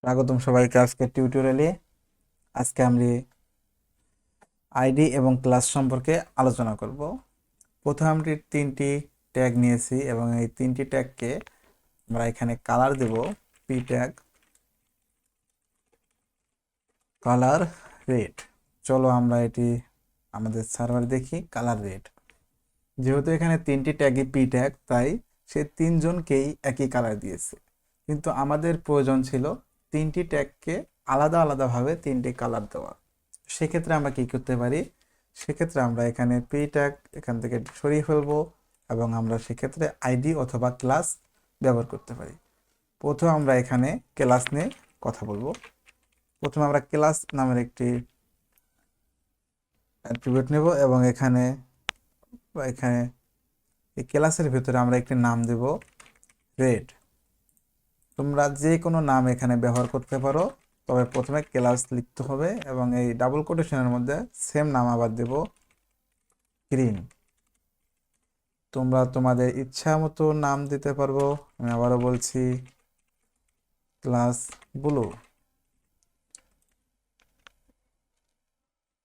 স্বাগতম সবাইকে আজকের টিউটোরিয়ালে। আজকে আমরা আইডি এবং ক্লাস সম্পর্কে আলোচনা করব। প্রথমে আমরা তিনটি ট্যাগ নিয়েছি এবং এই তিনটি ট্যাগকে আমরা এখানে কালার দেব। P tag colour red. চলো আমরা এটি আমাদের সার্ভার দেখি। কালার রেড, যেহেতু এখানে তিনটি ট্যাগই পি ট্যাগ, তাই সে তিনজনকেই একই কালার দিয়েছে, কিন্তু আমাদের প্রয়োজন ছিল তিনটি ট্যাগকে আলাদা আলাদাভাবে তিনটি কালার দেওয়া। সেক্ষেত্রে আমরা কি করতে পারি? সেক্ষেত্রে আমরা এখানে পি ট্যাগ এখান থেকে সরিয়ে ফেলবো এবং আমরা সেক্ষেত্রে আইডি অথবা ক্লাস ব্যবহার করতে পারি। প্রথমে আমরা এখানে ক্লাস নিয়ে কথা বলবো। প্রথমে আমরা ক্লাস নামের একটি অ্যাট্রিবিউট নেব এবং এখানে এই ক্লাসের ভিতরে আমরা একটি নাম দেব রেড। তোমরা যে কোনো নাম এখানে ব্যবহার করতে পারো, তবে প্রথমে ক্লাস লিখতে হবে এবং এই ডাবল কোটেশনের মধ্যে সেম নাম আবার দেব গ্রিন। তোমরা তোমাদের ইচ্ছা মতো নাম দিতে পারবো। আমি আবারও বলছি ক্লাস ব্লু।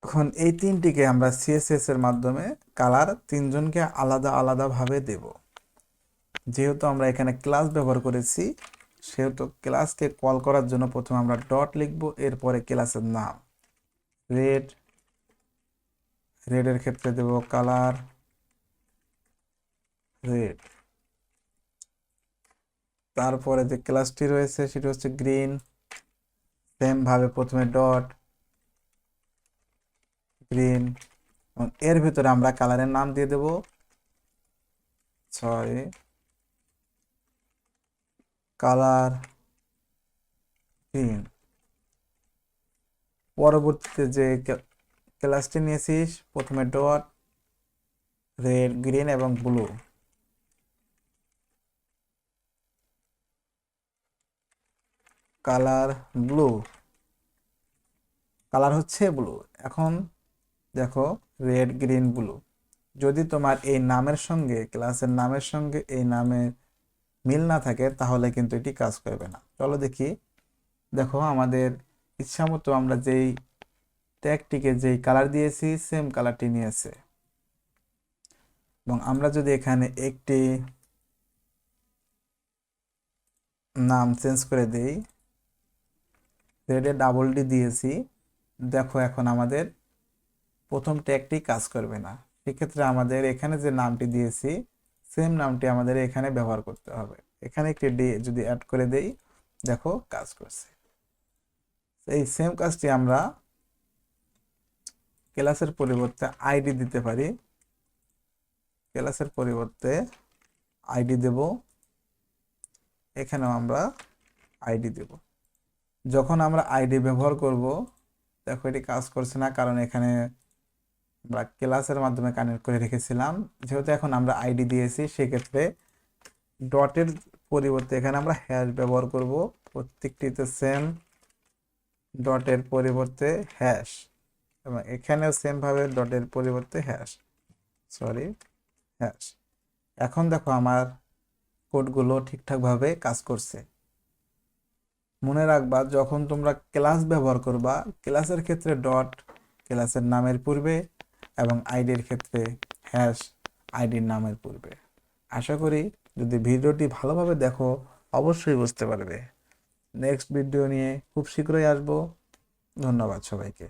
এখন এই তিনটিকে আমরা সিএসএস এর মাধ্যমে কালার তিনজনকে আলাদা আলাদাভাবে দেব। যেহেতু আমরা এখানে ক্লাস ব্যবহার করেছি, সেহেতু ক্লাসকে কল করার জন্য প্রথমে আমরা ডট লিখব, এরপরে ক্লাসের নাম রেড। রেডের ক্ষেত্রে দেব কালার রেড। তারপরে যে ক্লাসটি রয়েছে সেটি হচ্ছে গ্রিন। সেম ভাবে প্রথমে ডট গ্রিন এবং এর ভিতরে আমরা কালারের নাম দিয়ে দেব কালার গ্রিন। পরবর্তীতে যে ক্লাসটি নিয়েছিস, প্রথমে ডট রেড গ্রিন এবং ব্লু। কালার ব্লু, কালার হচ্ছে ব্লু। এখন দেখো রেড গ্রিন ব্লু। যদি তোমার এই নামের সঙ্গে ক্লাসের নামের সঙ্গে এই নামের মিল না থাকে, তাহলে কিন্তু এটি কাজ করবে না। চলো দেখি। দেখো আমাদের ইচ্ছা মতো আমরা যেই ট্যাগটিকে যেই কালার দিয়েছি সেম কালারটি নিয়েছে। এবং আমরা যদি এখানে একটি নাম চেঞ্জ করে দেই, রেডে ডাবল ডি দিয়েছি, দেখো এখন আমাদের প্রথম ট্যাগটি কাজ করবে না। সেক্ষেত্রে আমাদের এখানে যে নামটি দিয়েছি সেম নামটি আমাদের এখানে ব্যবহার করতে হবে। এখানে একটি ডি যদি অ্যাড করে দেই, দেখো কাজ করছে। এই সেম কাজটি আমরা ক্লাসের পরিবর্তে আইডি দিতে পারি। ক্লাসের পরিবর্তে আইডি দেব, এখানেও আমরা আইডি দেব। যখন আমরা আইডি ব্যবহার করব, দেখো এটি কাজ করছে না, কারণ এখানে আমরা ক্লাসের মাধ্যমে কানেক্ট করে রেখেছিলাম। যেহেতু এখন আমরা আইডি দিয়েছি, সেক্ষেত্রে ডটের পরিবর্তে এখানে আমরা হ্যাশ ব্যবহার করব। প্রত্যেকটিতে সেম ডটের পরিবর্তে হ্যাশ এবং এখানেও সেম ভাবে ডটের পরিবর্তে হ্যাশ হ্যাশ। এখন দেখো আমার কোডগুলো ঠিকঠাকভাবে কাজ করছে। মনে রাখবা, যখন তোমরা ক্লাস ব্যবহার করবা, ক্লাসের ক্ষেত্রে ডট ক্লাসের নামের পূর্বে এবং আইডির ক্ষেত্রে হ্যাশ আইডির নামের পূর্বে। আশা করি যদি ভিডিওটি ভালোভাবে দেখো, অবশ্যই বুঝতে পারবে। নেক্সট ভিডিও নিয়ে খুব শীঘ্রই আসবো। ধন্যবাদ সবাইকে।